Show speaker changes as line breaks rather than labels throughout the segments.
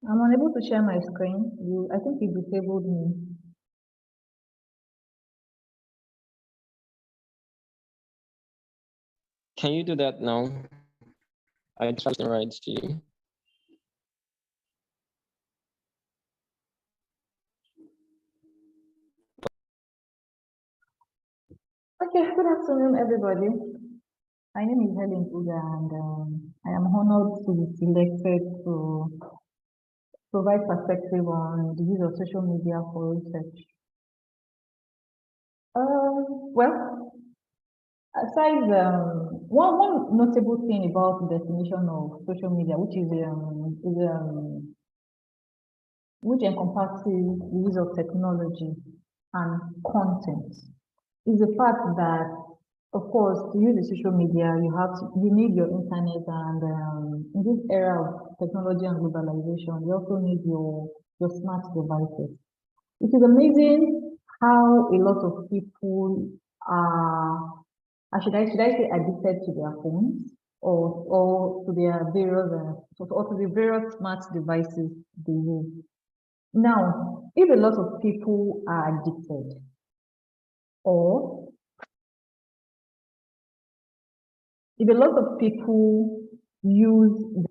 I'm unable to share my screen. I think you disabled me.
Can you do that now? I tried to write to you.
Okay, good afternoon, everybody. My name is Helen Uga, and I am honored to be selected to provide perspective on the use of social media for research. Well, aside one notable thing about the definition of social media, which encompasses the use of technology and content, is the fact that, of course, to use the social media, you need your internet, and in this era of technology and globalization, you also need your smart devices. It is amazing how a lot of people are, should I say, addicted to their phones, or to their various or to the various smart devices they use. Now, if a lot of people are addicted, or if a lot of people use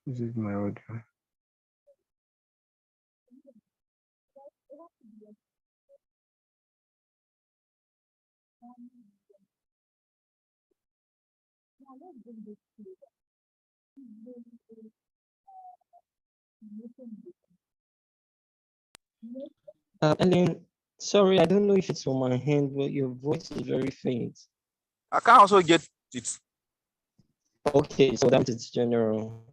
This is my audio.
And then, sorry, I don't know if it's on my hand, but your voice is very faint.
I can also get it.
Okay, so that is general.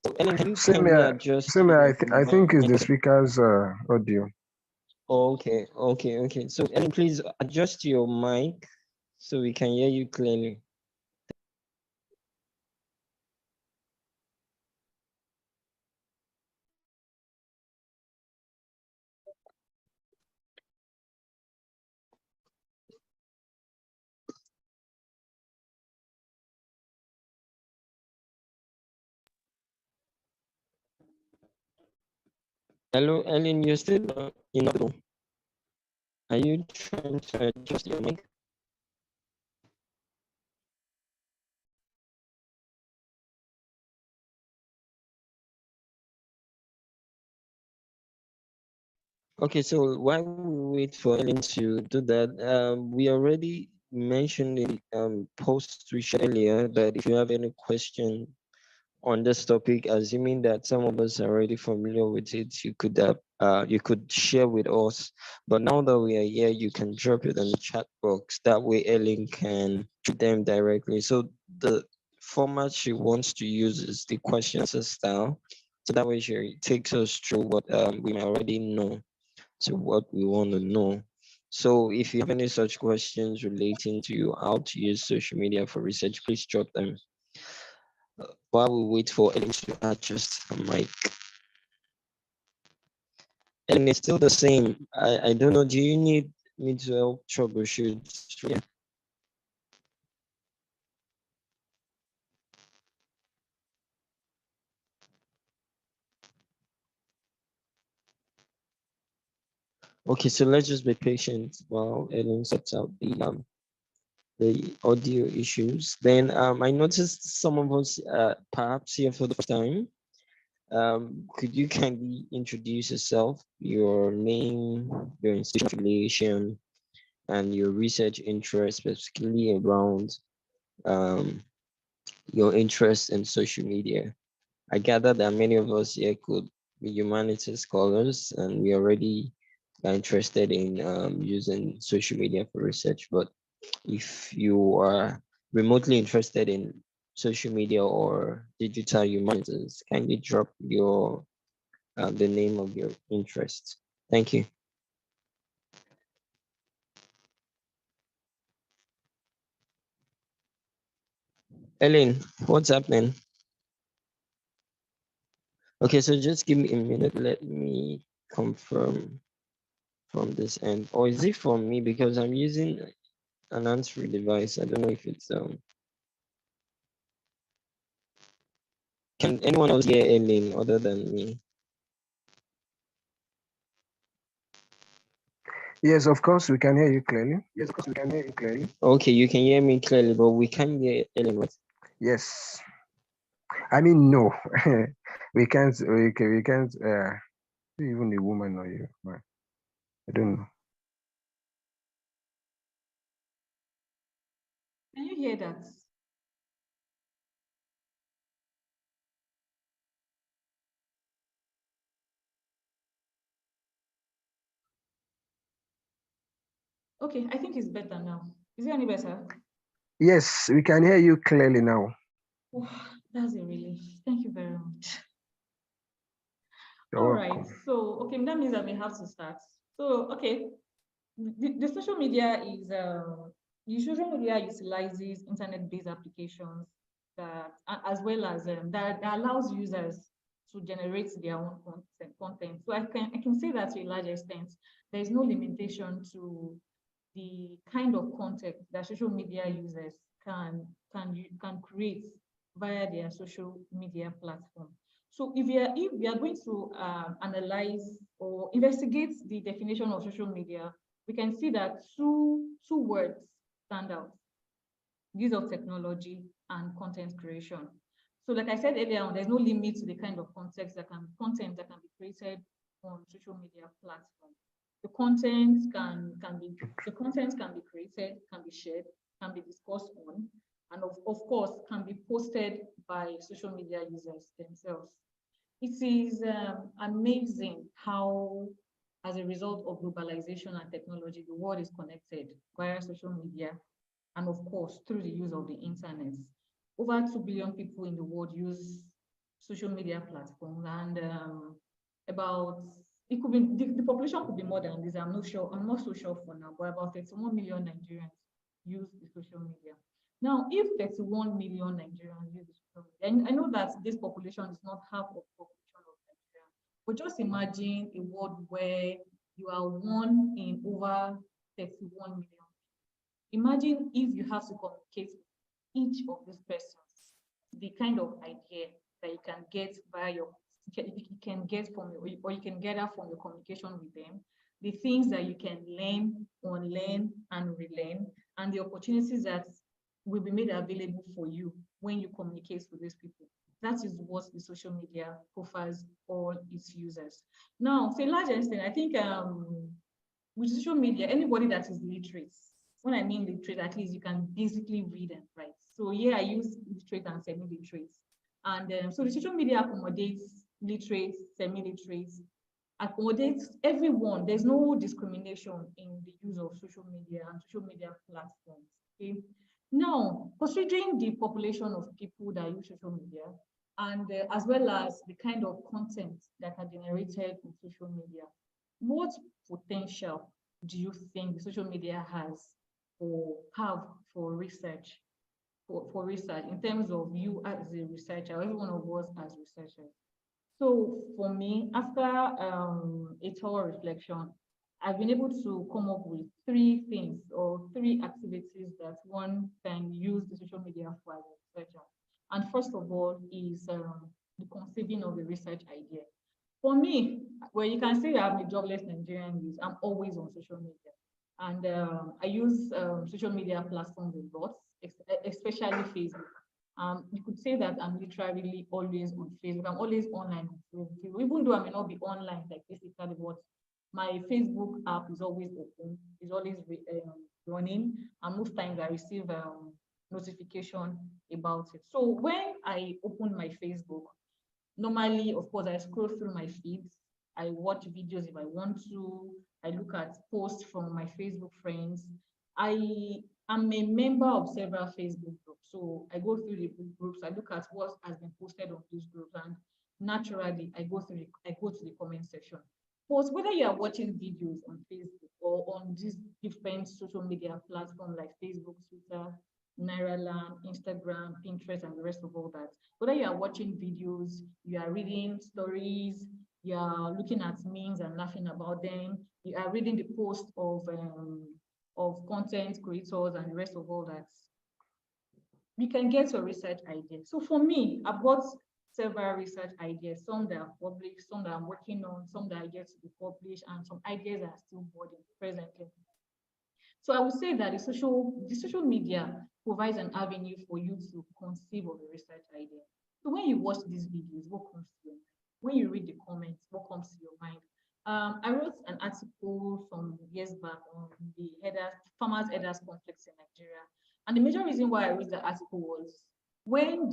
So, Ellen, can you
Same
kindly
here.
adjust
Same here.
your
I think it's the
mic?
speaker's audio.
Okay. So, Ellen, please adjust your mic so we can hear you clearly. Hello, Ellen, you're still inaudible. Are you trying to adjust your mic? Okay, so while we wait for Ellen to do that, we already mentioned in post we shared earlier that if you have any question on this topic, assuming that some of us are already familiar with it, you could share with us. But now that we are here, you can drop it in the chat box. That way, Ellen can treat them directly. So the format she wants to use is the questions style. So that way, she takes us through what we may already know to what we want to know. So if you have any such questions relating to how to use social media for research, please drop them while we wait for Ellen to adjust her mic. And it's still the same. I don't know. Do you need me to help troubleshoot? Yeah. Okay, so let's just be patient while Ellen sorts out the audio issues. Then I noticed some of us perhaps here for the first time. Could you kindly introduce yourself, your name, your institution affiliation, and your research interest, specifically around your interest in social media? I gather that many of us here could be humanities scholars, and we already are interested in using social media for research. But if you are remotely interested in social media or digital humanities, kindly drop your the name of your interest. Thank you. Ellen, what's happening? Okay, so just give me a minute. Let me confirm from this end. Or is it from me? Because I'm using an answering device. I don't know if it's Can anyone else hear Ellen other than me?
Yes, of course, we can hear you clearly. Yes, of course, we can hear you clearly.
Okay, you can hear me clearly, but we can't hear Ellen. Right?
Yes. I mean, no. We can't, even a woman or you, man. I don't know.
Can you hear that? Okay, I think it's better now. Is it any better?
Yes, we can hear you clearly now.
Oh, that's a relief. Thank you very much.
You're
All
welcome.
right. So, okay, that means that we have to start. So, okay, the social media is the social media utilizes internet-based applications that as well as that allows users to generate their own content. So I can say that to a large extent, there is no limitation to the kind of content that social media users can create via their social media platform. So if we are going to analyze or investigate the definition of social media, we can see that two words stand out: use of technology and content creation. So like I said earlier on, there's no limit to the kind of content that can be created on social media platforms. The content can be created, can be shared, can be discussed on, and of course can be posted by social media users themselves. It is amazing how, as a result of globalization and technology, the world is connected via social media and, of course, through the use of the internet. Over 2 billion people in the world use social media platforms, and about it could be the population could be more than this. I'm not sure. I'm not so sure for now, but about 31 million Nigerians use the social media. Now, if 31 million Nigerians use the social media, and I know that this population is not half of the population of Nigeria, but just imagine a world where you are one in over 31 million. Imagine if you have to communicate with each of these persons, the kind of idea that you can get via you can get from your, or you can gather from your communication with them, the things that you can learn, unlearn, and relearn, and the opportunities that will be made available for you when you communicate with these people. That is what the social media offers all its users. Now, to a large extent, I think with social media, anybody that is literate, when I mean literate, at least you can basically read and write. So yeah, I use literate and semi-literate. And so the social media accommodates literate, semi-literate, accommodates everyone. There's no discrimination in the use of social media and social media platforms. Okay. Now, considering the population of people that use social media, and as well as the kind of content that are generated in social media, what potential do you think the social media has or have for research, for research in terms of you as a researcher, or every one of us as researchers? So for me, after a thorough reflection, I've been able to come up with three things or three activities that one can use the social media for as a researcher. And first of all is the conceiving of the research idea. For me, well, you can see I'm a jobless Nigerian youth. I'm always on social media. And I use social media platforms a lot, especially Facebook. You could say that I'm literally always on Facebook. I'm always online on Facebook, even though I may not be online like physically, but my Facebook app is always open, is always running, and most times I receive notification about it. So when I open my Facebook, normally, of course, I scroll through my feeds. I watch videos if I want to. I look at posts from my Facebook friends. I am a member of several Facebook groups. So I go through the groups, I look at what has been posted on these groups, and naturally I go to the comment section. But whether you are watching videos on Facebook or on these different social media platforms like Facebook, Twitter, Nairaland, Instagram, Pinterest, and the rest of all that. Whether you are watching videos, you are reading stories, you are looking at memes and laughing about them, you are reading the posts of content creators and the rest of all that, you can get your research idea. So for me, I've got several research ideas, some that are published, some that I'm working on, some that are yet to be published, and some ideas that are still budding presently. So I would say that the social media provides an avenue for you to conceive of a research idea. So when you watch these videos, what comes to your mind? When you read the comments, what comes to your mind? I wrote an article some years back on the farmers' headers conflicts in Nigeria. And the major reason why I wrote the article was when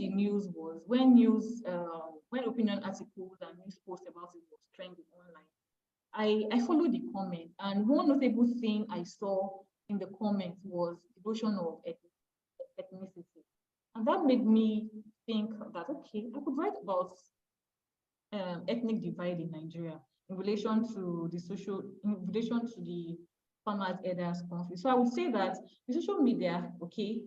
opinion articles and news posts about it was trending online, I followed the comment, and one notable thing I saw in the comments was the notion of ethnicity. And that made me think that, okay, I could write about ethnic divide in Nigeria in relation to the farmers' headers conflict. So I would say that the social media, okay,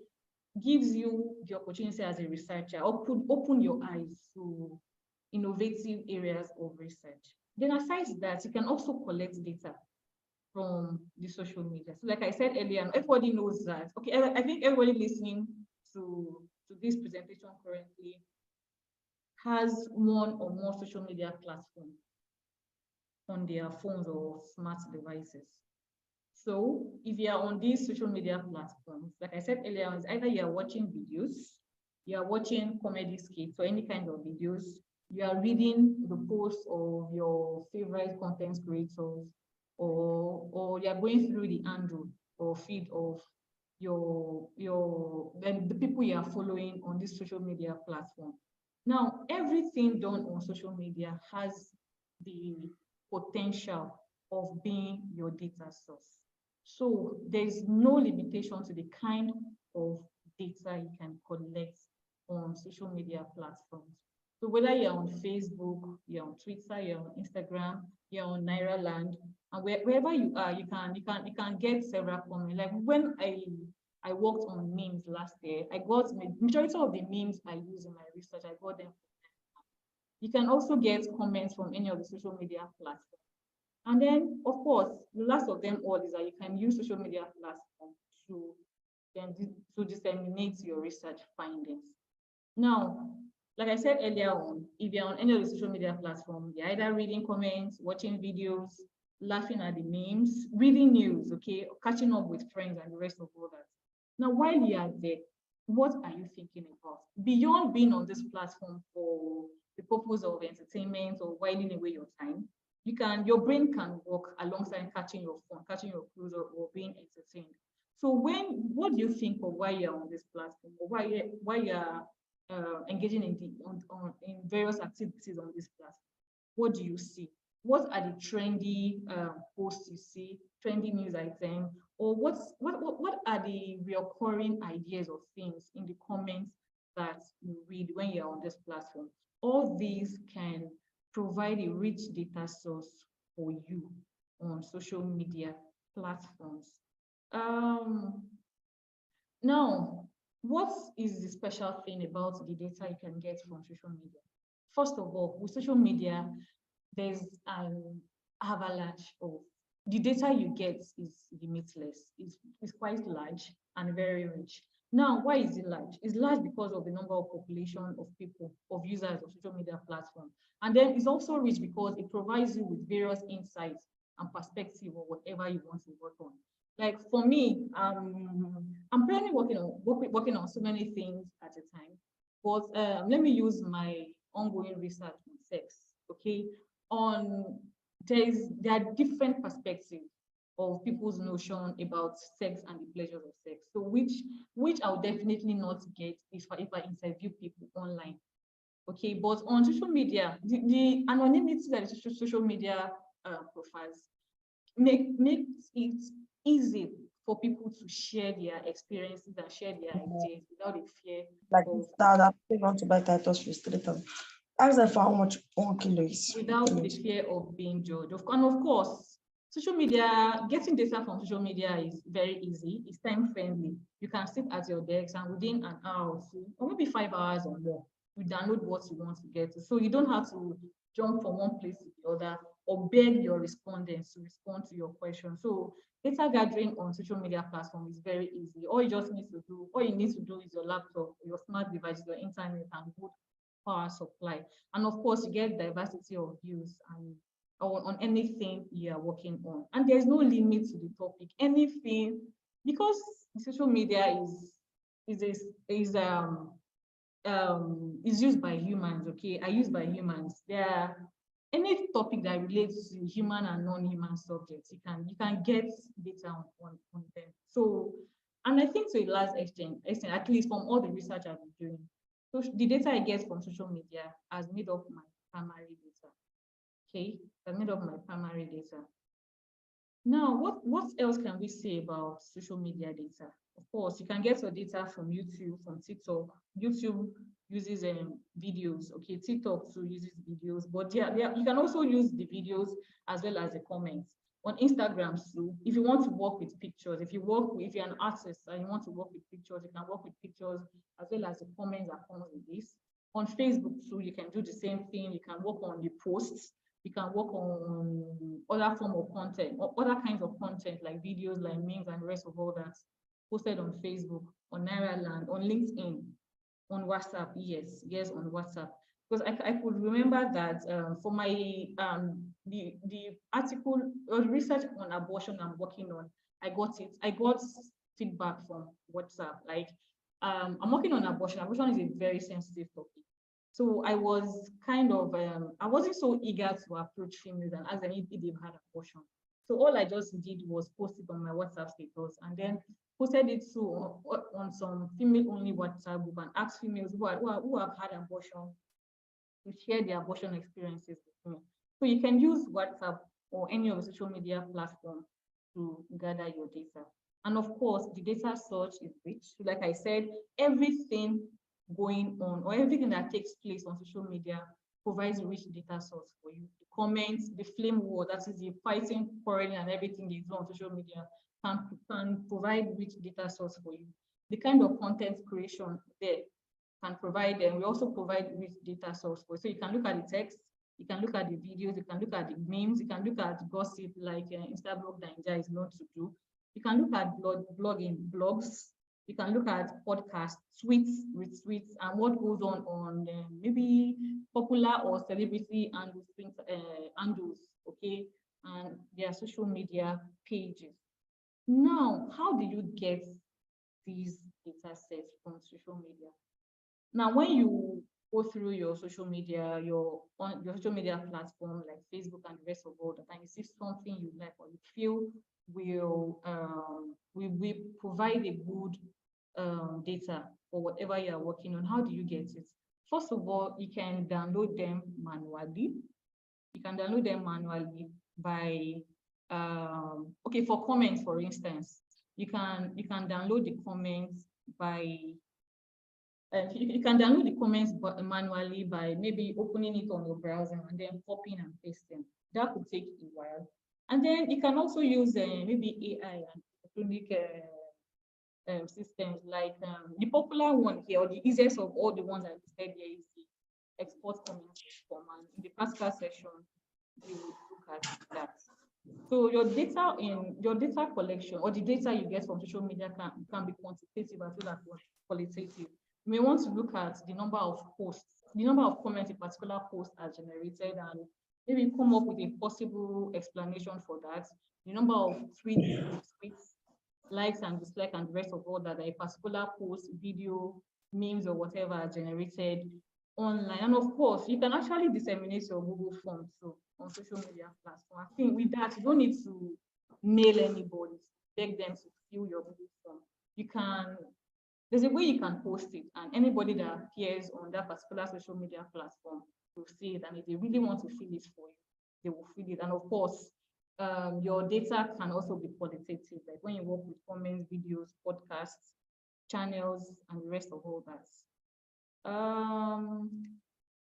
gives you the opportunity as a researcher, or could open your eyes to innovative areas of research. Then aside that, you can also collect data from the social media. So like I said earlier, everybody knows that. Okay, I think everybody listening to this presentation currently has one or more social media platforms on their phones or smart devices. So if you are on these social media platforms, like I said earlier, it's either you are watching videos, you are watching comedy skits or any kind of videos, you are reading the posts of your favorite content creators, or you are going through the handle or feed of the people you are following on this social media platform. Now, everything done on social media has the potential of being your data source. So there's no limitation to the kind of data you can collect on social media platforms. So whether you're on Facebook, you're on Twitter, you're on Instagram, you're on Nairaland, and wherever you are, you can get several comments. Like when I worked on memes last year, I got majority of the memes I use in my research, I got them. You can also get comments from any of the social media platforms. And then, of course, the last of them all is that you can use social media platforms to disseminate your research findings. Now, like I said earlier on, if you're on any of the social media platforms, you're either reading comments, watching videos, laughing at the memes, reading news, okay, catching up with friends and the rest of all that. Now, while you are there, what are you thinking about? Beyond being on this platform for the purpose of entertainment or whiling away your time, your brain can work alongside catching your phone, catching your cruise, or being entertained. So what do you think of why you're on this platform, or why you're engaging in various activities on this platform? What do you see? What are the trendy posts you see, trendy news items, or what are the recurring ideas or things in the comments that you read when you're on this platform? All these can provide a rich data source for you on social media platforms. Now, what is the special thing about the data you can get from social media? First of all, with social media, there's an avalanche of the data you get is limitless. It's quite large and very rich. Now, why is it large? It's large because of the number of population of people, of users of social media platforms. And then it's also rich because it provides you with various insights and perspective or whatever you want to work on. Like for me, I'm currently working on so many things at a time. But let me use my ongoing research on sex. Okay, there are different perspectives of people's notion about sex and the pleasures of sex. So which I'll definitely not get if I interview people online. Okay, but on social media, the anonymity that social media profiles makes it easy for people to share their experiences and share their ideas without a fear.
Like that, I want to buy Titus frustrated. Ask them for how much 1 kilo is.
Without the fear of being judged. And of course, social media, getting data from social media is very easy. It's time friendly. You can sit at your desk and within an hour or two, or maybe 5 hours or more, you download what you want to get. So you don't have to jump from one place to the other or beg your respondents to respond to your question. So data gathering on social media platform is very easy. All you need to do is your laptop, your smart device, your internet, and good power supply. And of course, you get diversity of views and on anything you are working on. And there's no limit to the topic. Anything, because social media is used by humans. Okay, are used by humans. There are any topic that relates to human and non-human subjects, you can get data on them. So, and I think to a large extent, at least from all the research I've been doing, so the data I get from social media has made up my primary data. Okay, has made up my primary data. Now, what else can we say about social media data? Of course, you can get your data from YouTube, from TikTok. YouTube uses videos. Okay, TikTok too uses videos, but you can also use the videos as well as the comments. On Instagram too, if you want to work with pictures, if you're an artist and you want to work with pictures, you can work with pictures as well as the comments that come with this. On Facebook too, you can do the same thing. You can work on the posts. You can work on other form of content or other kinds of content like videos, like memes and the rest of all that posted on Facebook, on Nairaland, on LinkedIn, on WhatsApp. Yes, on WhatsApp. Because I could remember that for my the article or research on abortion I'm working on, I got feedback from WhatsApp. Like I'm working on abortion. Abortion is a very sensitive topic. So I was kind of, I wasn't so eager to approach females and ask them if they've had abortion. So all I just did was post it on my WhatsApp status and then posted it on some female-only WhatsApp group and asked females who have had abortion to share their abortion experiences with me. So you can use WhatsApp or any of the social media platforms to gather your data. And of course, the data source is rich. Like I said, everything going on or everything that takes place on social media provides rich data source for you. The comments, the flame war, that is the fighting, quarreling, and everything they do on social media can provide rich data source for you. The kind of content creation there can provide them. We also provide rich data source for you. So you can look at the text, you can look at the videos, you can look at the memes, you can look at gossip like Instablog Ninja is known to do. You can look at blogs, you can look at podcasts, tweets, retweets, and what goes on maybe popular or celebrity handles, okay, and their social media pages. Now, how do you get these data sets from social media? Now, when you go through your social media, your social media platform like Facebook and the rest of all that, and you see something you like or you feel will provide a good data for whatever you are working on, how do you get it? First of all, you can download them manually. You can download them manually by okay, for comments, for instance, you can download the comments by you can download the comments manually by maybe opening it on your browser and then copying and pasting. That could take a while. And then you can also use maybe AI and electronic systems like the popular one here, or the easiest of all the ones I listed here is the export comments command. In the practical session, we will look at that. So your data collection or the data you get from social media can be quantitative as well as qualitative. You may want to look at the number of posts, the number of comments a particular post has generated, and maybe come up with a possible explanation for that. The number of tweets, likes and dislikes and the rest of all that a particular post, video, memes or whatever are generated online. And of course, you can actually disseminate your Google Forms too on social media platform. I think with that, you don't need to mail anybody, beg them to fill your Google Form. There's a way you can post it, and anybody that appears on that particular social media platform will see it. And if they really want to fill it for you, they will fill it. And of course, your data can also be qualitative, like when you work with comments, videos, podcasts, channels, and the rest of all that.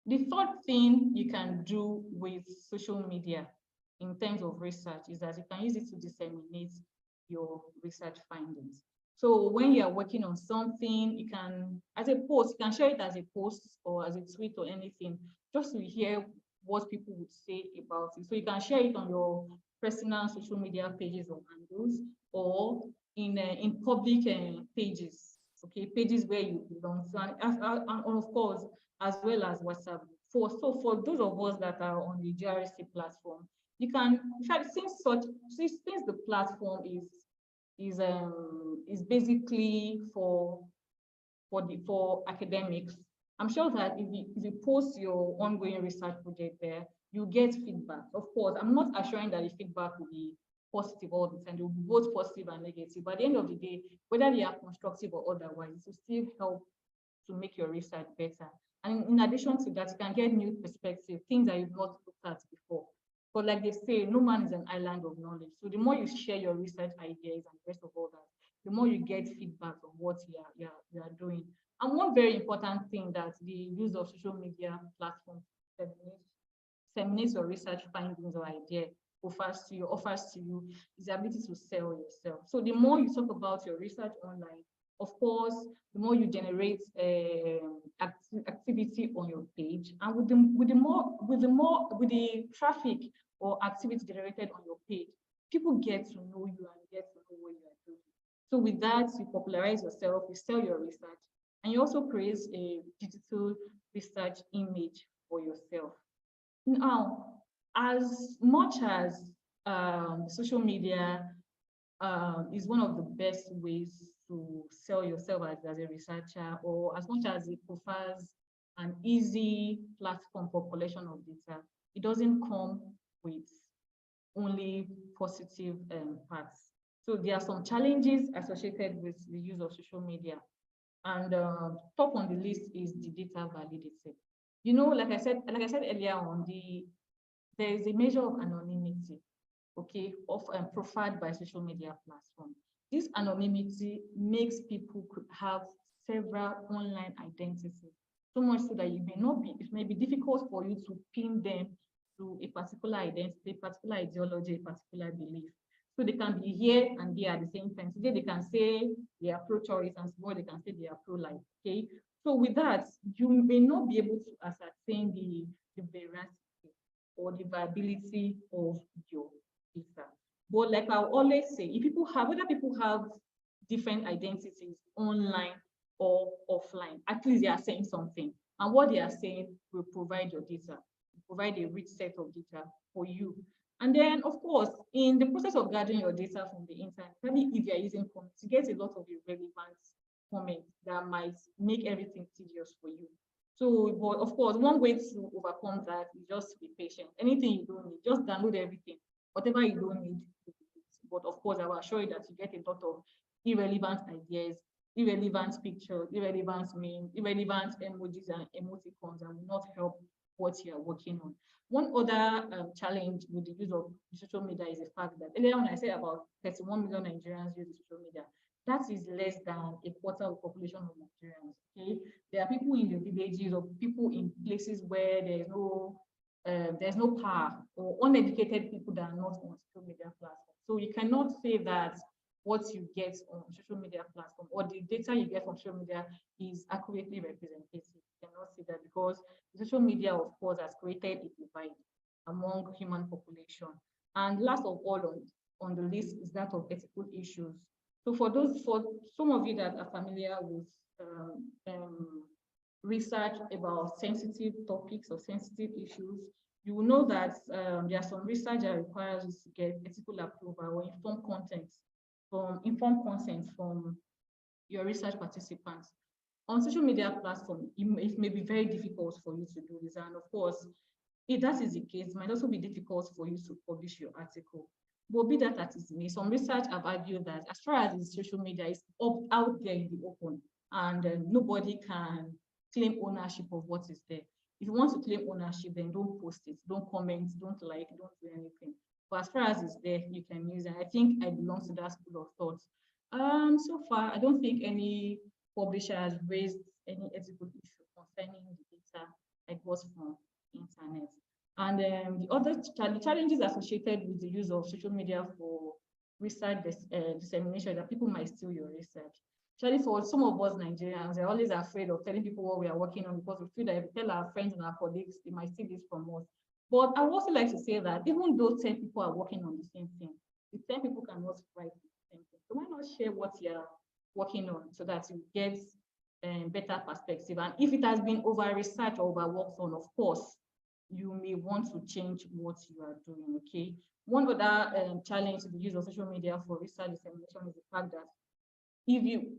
The third thing you can do with social media in terms of research is that you can use it to disseminate your research findings. So when you are working on something, you can, as a post, you can share it as a post or as a tweet or anything, just to hear what people would say about it. So you can share it on your personal social media pages or handles, or in public pages, okay, pages where you belong to, and of course, as well as WhatsApp. For those of us that are on the GRC platform, you can, in fact, since the platform is basically for academics, I'm sure that if you post your ongoing research project there, you get feedback. Of course, I'm not assuring that the feedback will be positive all the time. They will be both positive and negative. But at the end of the day, whether they are constructive or otherwise, it will still help to make your research better. And in addition to that, you can get new perspective, things that you've not looked at before. But like they say, no man is an island of knowledge. So the more you share your research ideas and the rest of all that, the more you get feedback on what you are doing. And one very important thing that the use of social media platforms disseminates your research findings or idea offers to you is the ability to sell yourself. So the more you talk about your research online, of course, the more you generate activity on your page, and with the traffic or activity generated on your page, people get to know you and get to know what you are doing. So with that, you popularize yourself, you sell your research, and you also create a digital research image for yourself. Now, as much as social media is one of the best ways to sell yourself as a researcher, or as much as it offers an easy platform for collection of data, it doesn't come with only positive parts. So there are some challenges associated with the use of social media. And top on the list is the data validity. You know, like I said earlier on, there is a measure of anonymity, okay, profiled by social media platform. This anonymity makes people could have several online identities, so much so that it may be difficult for you to pin them to a particular identity, a particular ideology, a particular belief. So they can be here and there at the same time. Today they can say they are pro-choice, and tomorrow they can say they are pro-life, okay? So with that, you may not be able to ascertain the veracity or the viability of your data. But like I always say, whether people have different identities online or offline, at least they are saying something. And what they are saying will provide your data, provide a rich set of data for you. And then, of course, in the process of gathering your data from the internet, maybe if you're using comments, you get a lot of irrelevant comments that might make everything tedious for you. So, but of course, one way to overcome that is just be patient. Anything you don't need, just download everything. Whatever you don't need, but of course, I will assure you that you get a lot of irrelevant ideas, irrelevant pictures, irrelevant memes, irrelevant emojis and emoticons that will not help what you are working on. One other challenge with the use of social media is the fact that earlier when I said about 31 million Nigerians use social media, that is less than a quarter of the population of Nigerians. Okay, there are people in the villages or people in places where there's no power, or uneducated people that are not on social media platforms. So you cannot say that what you get on social media platform or the data you get from social media is accurately representative. You cannot say that, because social media, of course, has created a divide among human population. And last of all on the list is that of ethical issues. So for some of you that are familiar with research about sensitive topics or sensitive issues, you will know that there are some research that requires us to get ethical approval or informed consent from your research participants. On social media platform, it may be very difficult for you to do this. And of course, if that is the case, it might also be difficult for you to publish your article. But be that as it may, some research have argued that as far as the social media is out there in the open, and nobody can claim ownership of what is there. If you want to claim ownership, then don't post it, don't comment, don't like, don't do anything. But as far as it's there, you can use it. I think I belong to that school of thought. So far, I don't think any publisher has raised any ethical issue concerning the data I got from internet. And the challenges associated with the use of social media for research dissemination, that people might steal your research. Actually, for some of us Nigerians, we're always afraid of telling people what we are working on, because we feel that if we tell our friends and our colleagues, they might steal this from us. But I would also like to say that even though 10 people are working on the same thing, the 10 people cannot write the same thing. So why not share what you're working on so that you get better perspective? And if it has been over-researched or over-worked on, of course, you may want to change what you are doing, okay? One other challenge to the use of social media for research dissemination is the fact that if you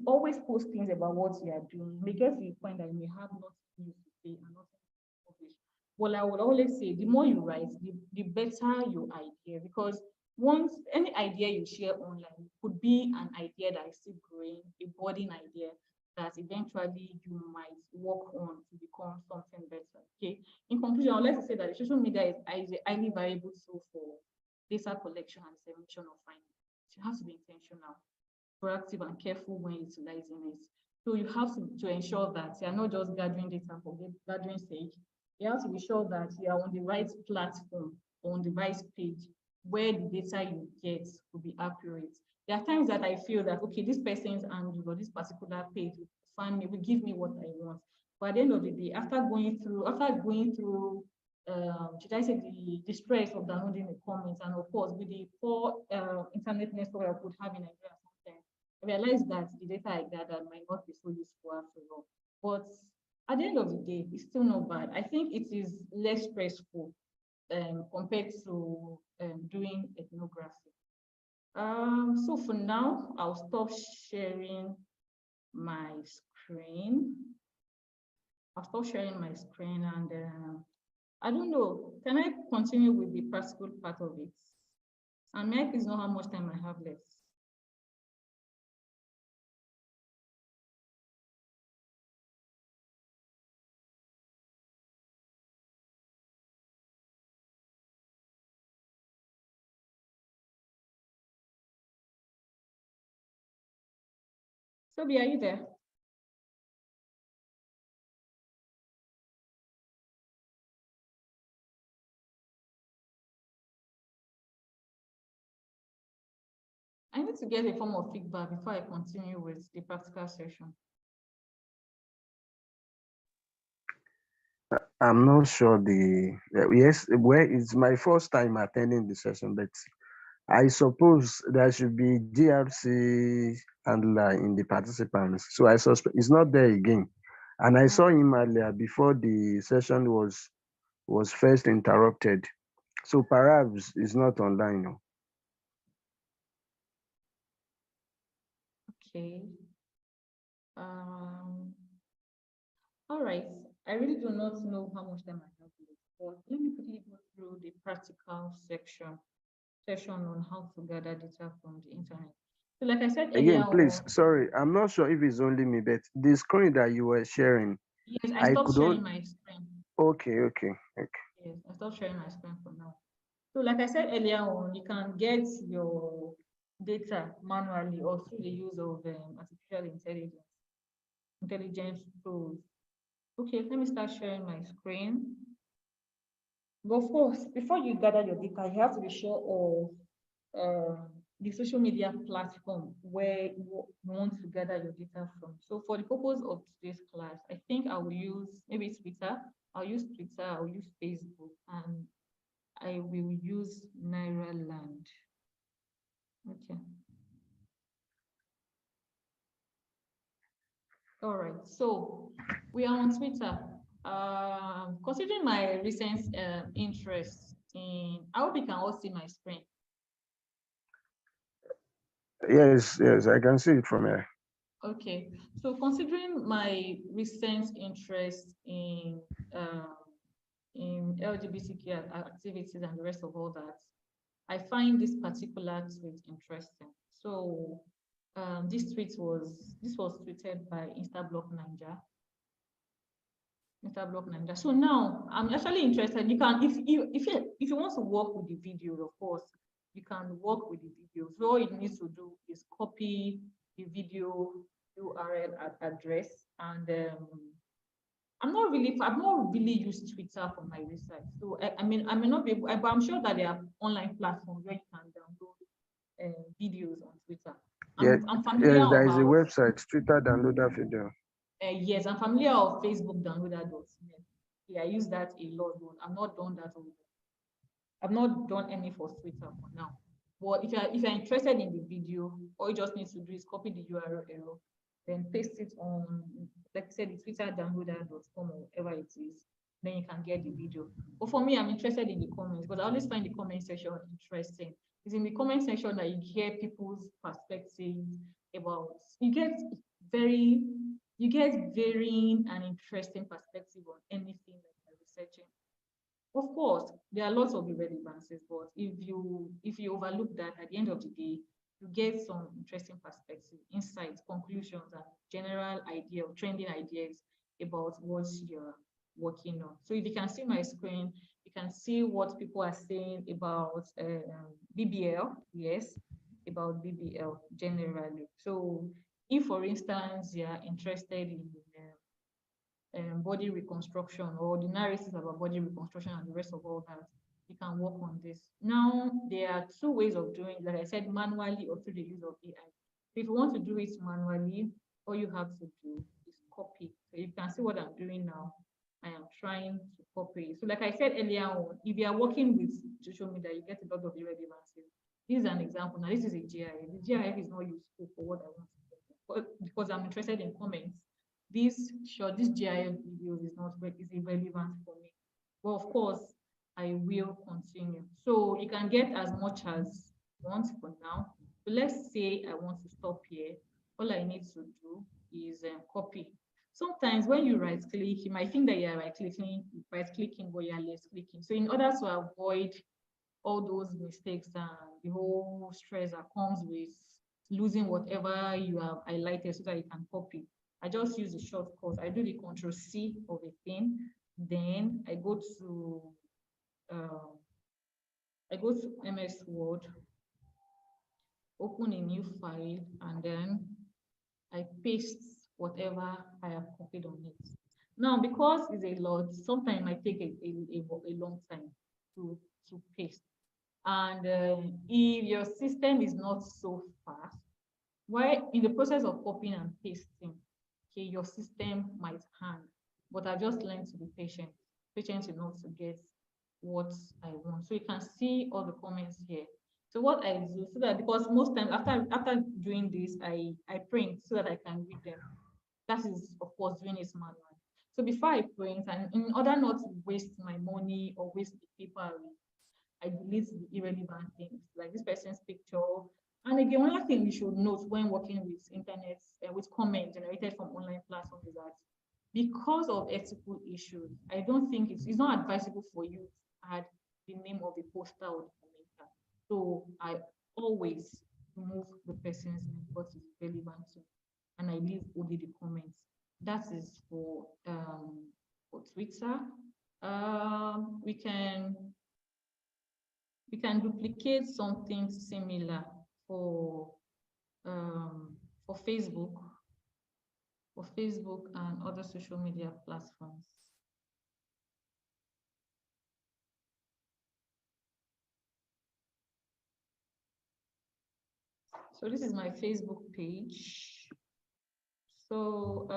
always post things about what you are doing, you may get to the point that you may have nothing new to say and nothing to publish. Well, I would always say the more you write, the better your idea, because once any idea you share online could be an idea that is still growing, a budding idea that eventually you might work on to become something better. Okay. In conclusion, I would like to say that the social media is a highly valuable tool for data collection and dissemination of findings. You have to be intentional, proactive, and careful when utilizing it. So you have to ensure that you are not just gathering data for gathering sake. You have to be sure that you are on the right platform or on the right page where the data you get will be accurate. There are times that I feel that, okay, this person's handle or this particular page will find me, will give me what I want. But at the end of the day, after going through, should I say, the stress of downloading the comments, and of course, with the poor internet network I could have in Nigeria sometimes, I realized that the data I gathered might not be so useful after all. But at the end of the day, it's still not bad. I think it is less stressful compared to doing ethnography. So for now, I'll stop sharing my screen. And I don't know, can I continue with the practical part of it? And may I please know how much time I have left? Sobi, are you there? I need to get a form of feedback before I continue with the practical session.
I'm not sure yes, where it's my first time attending the session, but I suppose there should be GRC handler in the participants. So I suspect it's not there again. And I saw him earlier before the session was first interrupted. So perhaps it's not online. No?
Okay. All right. I really do not know how much time I have left, but let me quickly go through the practical session on how to gather data from the internet. So like I said earlier,
Again, please, sorry, I'm not sure if it's only me, but the screen that you were sharing.
Yes, I stopped sharing my screen.
Okay.
Yes, I stopped sharing my screen for now. So like I said earlier on, you can get your data manually or through the use of artificial intelligence tools. Okay, let me start sharing my screen. But of course, before you gather your data, you have to be sure of the social media platform where you want to gather your data from. So for the purpose of today's class, I think I will use maybe Twitter. I'll use Twitter, I'll use Facebook, and I will use Nairaland. Okay. All right, so we are on Twitter. Considering my recent interest in, I hope you can all see my screen.
Yes, I can see it from here.
Okay, so considering my recent interest in LGBTQ activities and the rest of all that, I find this particular tweet interesting. So this was tweeted by Instablock Ninja. So now I'm actually interested. You can, if you want to work with the video, of course, you can work with the video. So all you need to do is copy the video URL address and I've not really used Twitter for my research. So I mean, I may not be able, but I'm sure that there are online platforms where you can download videos on Twitter. I'm familiar
Yes, there is a
about
website, Twitter downloader video.
yes, I'm familiar of Facebook downloader.net. Yeah, I use that a lot, but I've not done that over. I've not done any for Twitter for now. But if you're interested in the video, all you just need to do is copy the URL, then paste it on, like I said, the Twitter downloader.com or whatever it is. Then you can get the video. But for me, I'm interested in the comments because I always find the comment section interesting. It's in the comment section that you hear people's perspectives about. Very you get varying and interesting perspective on anything that you're researching. Of course, there are lots of irrelevancies, but if you overlook that, at the end of the day, you get some interesting perspective, insights, conclusions, and general idea or trending ideas about what you're working on. So if you can see my screen, you can see what people are saying about BBL, yes, about BBL generally. So if, for instance, you're interested in body reconstruction or the narratives about body reconstruction and the rest of all that, you can work on this. Now, there are two ways of doing it, like I said, manually or through the use of AI. If you want to do it manually, all you have to do is copy. So you can see what I'm doing now. I am trying to copy. So like I said earlier on, if you are working with social media, you get a lot of irrelevancies. This is an example. Now, this is a GIF. The GIF is not useful for what I want to do, but because I'm interested in comments, this GIF video is irrelevant for me. But of course, I will continue. So you can get as much as you want for now. So let's say I want to stop here. All I need to do is copy. Sometimes when you right click, you might think that you're right clicking, but you're left clicking. So in order to avoid all those mistakes and the whole stress that comes with losing whatever you have highlighted so that you can copy, I just use the shortcut. I do the Control C of a thing, then I go to MS Word, open a new file, and then I paste whatever I have copied on it. Now, because it's a lot, sometimes it might take a long time to paste. And if your system is not so fast, while in the process of copying and pasting, okay, your system might hang. But I just learned to be patient enough to get what I want. So you can see all the comments here. So what I do, so that because most times after doing this, I print so that I can read them. That is, of course, doing it manually. So before I print, and in order not to waste my money or waste the paper, I delete the irrelevant things like this person's picture. And again, one other thing you should note when working with internet, with comments generated from online platforms is that because of ethical issues, I don't think it's not advisable for you to add the name of the poster or the commenter. So I always remove the person's name because it's relevant to, and I leave only the comments. That is for Twitter. We can duplicate something similar for Facebook, and other social media platforms. So this is my Facebook page. So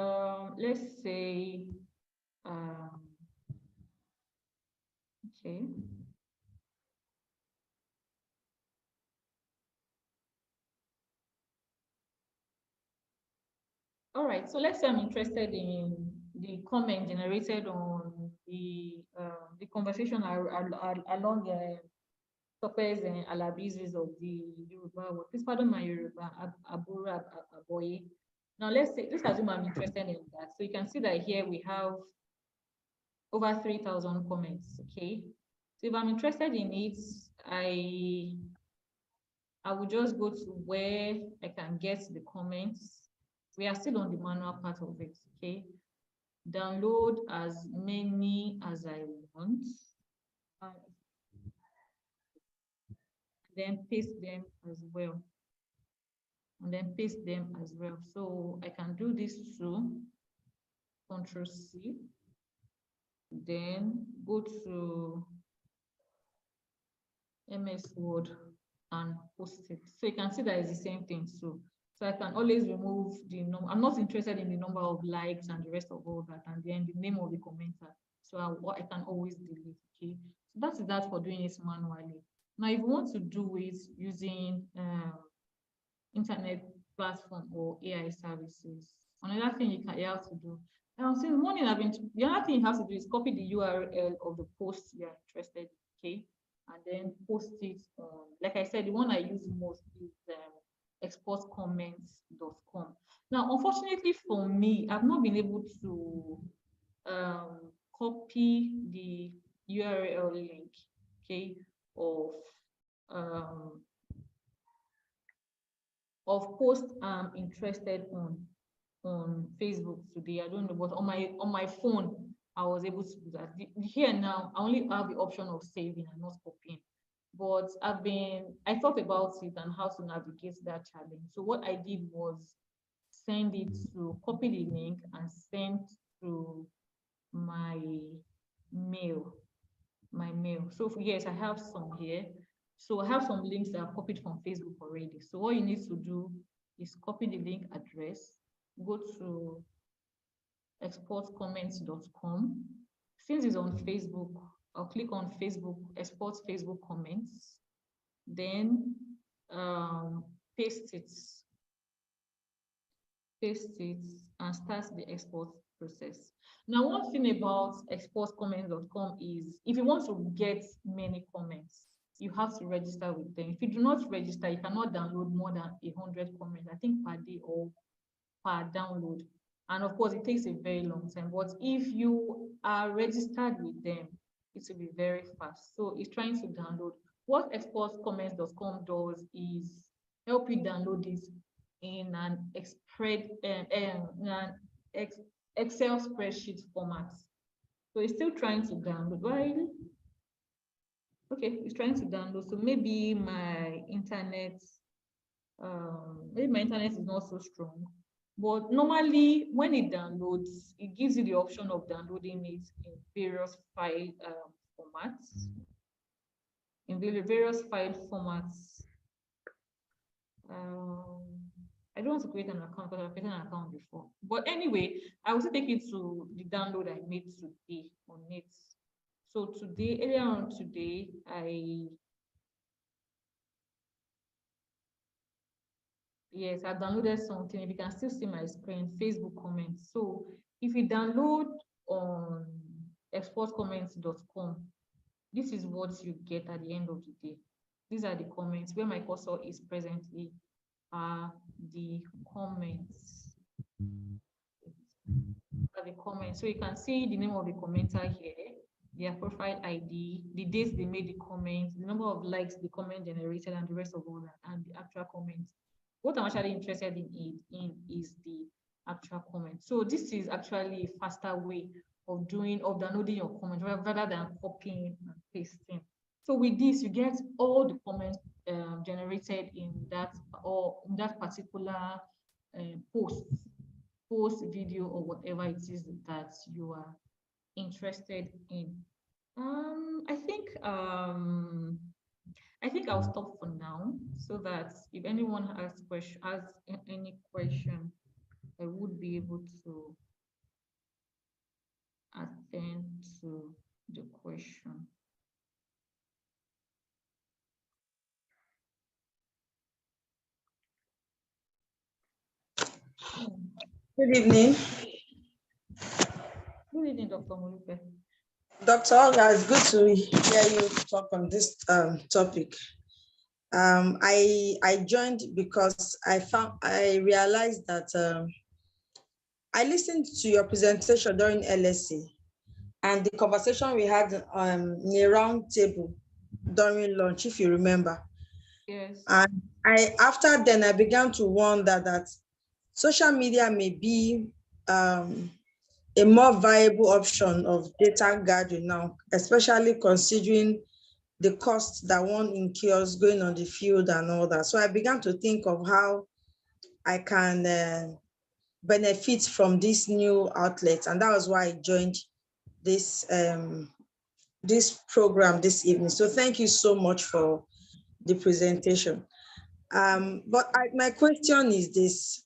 let's say, okay. All right, so let's say I'm interested in the comment generated on the conversation along Topes and Alabi's of the Yoruba word. Please pardon my Yoruba, Abura Aboye. Now let's assume I'm interested in that. So you can see that here we have over 3,000 comments. Okay, so if I'm interested in it, I will just go to where I can get the comments. We are still on the manual part of it, okay? Download as many as I want. And then paste them as well. So I can do this too. Control C. then go to MS Word and post it. So you can see that it's the same thing. So I can always remove the number. I'm not interested in the number of likes and the rest of all that, and then the name of the commenter. So I can always delete. Okay, so that is that for doing it manually. Now, if you want to do it using internet platform or AI services, another thing you have to do. Now, since morning the other thing you have to do is copy the URL of the post you are interested in, okay, and then post it on. Like I said, the one I use most is exportcomments.com. Now, unfortunately for me, I've not been able to copy the URL link, okay, of post I'm interested on Facebook today. I don't know, but on my phone, I was able to do that. Here now, I only have the option of saving and not copying. But I thought about it and how to navigate that challenge. So what I did was copy the link and send to my mail. So yes, I have some here. So I have some links that are copied from Facebook already. So what you need to do is copy the link address, go to exportcomments.com. Since it's on Facebook, I'll click on Facebook, export Facebook comments, then paste it and start the export process. Now, one thing about exportcomments.com is if you want to get many comments, you have to register with them. If you do not register, you cannot download more than 100 comments, I think per day or per download. And of course, it takes a very long time. But if you are registered with them, it will be very fast. So it's trying to download. What exportcomments.com does is help you download this in an Excel spreadsheet format. So it's still trying to download. Right? Okay, it's trying to download. So maybe my internet is not so strong. But normally, when it downloads, it gives you the option of downloading it in various file formats. I don't want to create an account because I've created an account before. But anyway, I will take it to the download I made today on it. So earlier on today, I downloaded something. If you can still see my screen, Facebook comments. So if you download on exportcomments.com, this is what you get at the end of the day. These are the comments. Where my cursor is presently are the comments. So you can see the name of the commenter here, their profile ID, the dates they made the comment, the number of likes the comment generated, and the rest of all that, and the actual comments. What I'm actually interested in is the actual comment. So this is actually a faster way of downloading your comment rather than copying and pasting. So with this, you get all the comments generated in that particular post, video, or whatever it is that you are interested in. I think I'll stop for now, so that if anyone has any question, I would be able to attend to the question.
Good evening.
Good evening, Dr. Molupe.
Dr. Olga, it's good to hear you talk on this topic. I joined because I realized that I listened to your presentation during LSC and the conversation we had in a round table during lunch, if you remember.
Yes.
And after then I began to wonder that social media may be a more viable option of data gathering now, especially considering the cost that one incurs going on the field and all that. So I began to think of how I can benefit from this new outlet, and that was why I joined this this program this evening. So thank you so much for the presentation. My question is this: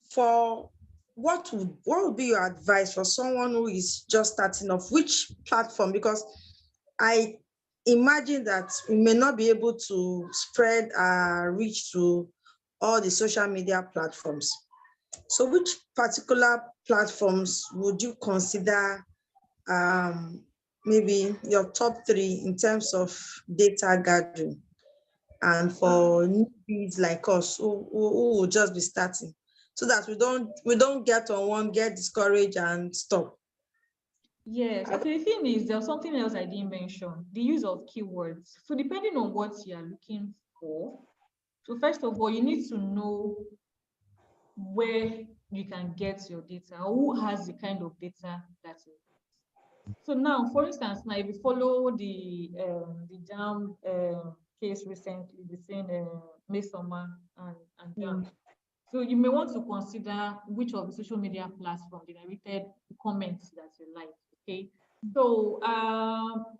for what would be your advice for someone who is just starting off? Which platform? Because I imagine that we may not be able to spread our reach to all the social media platforms. So which particular platforms would you consider maybe your top three in terms of data gathering, and for newbies like us who will just be starting, so that we don't get on one, get discouraged and stop?
Yes. Okay. The thing is, there's something else I didn't mention: the use of keywords. So depending on what you are looking for, so first of all, you need to know where you can get your data, or who has the kind of data that you. So now, for instance, now if you follow the JAM case recently between Mesoma and JAM, so you may want to consider which of the social media platforms generated comments that you like. Okay. So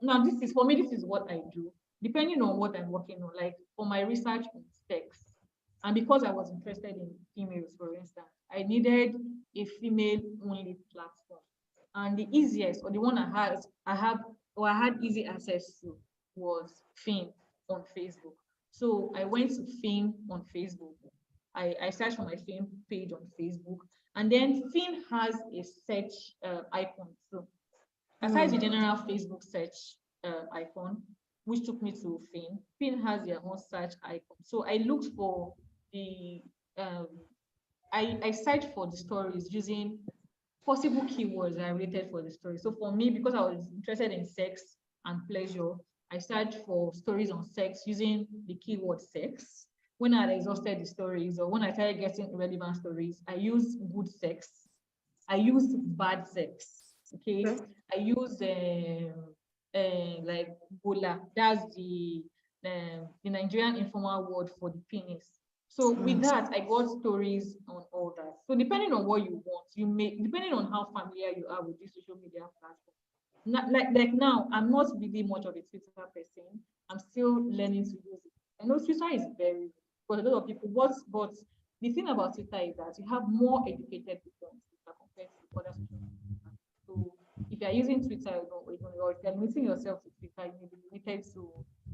now this is for me. This is what I do depending on what I'm working on. Like for my research on sex, and because I was interested in females, for instance, I needed a female-only platform. And the easiest, or the one I had easy access to, was Fin on Facebook. So I went to Fin on Facebook. I searched for my Fin page on Facebook, and then Fin has a search icon. So aside the general Facebook search icon, which took me to Fin, Fin has their own search icon. So I looked for the I searched for the stories using possible keywords that are related for the story. So for me, because I was interested in sex and pleasure, I searched for stories on sex using the keyword sex. When I had exhausted the stories, or when I started getting irrelevant stories, I used good sex. I used bad sex. Okay. I used like bola. That's the Nigerian informal word for the penis. So with that, I got stories on all that. So depending on what you want, depending on how familiar you are with this social media platform. Like now, I'm not really much of a Twitter person. I'm still learning to use it. I know Twitter is very, for a lot of people, but the thing about Twitter is that you have more educated people on Twitter compared to other social media. So if you're using Twitter, or if you're limiting yourself to Twitter, you may be limited to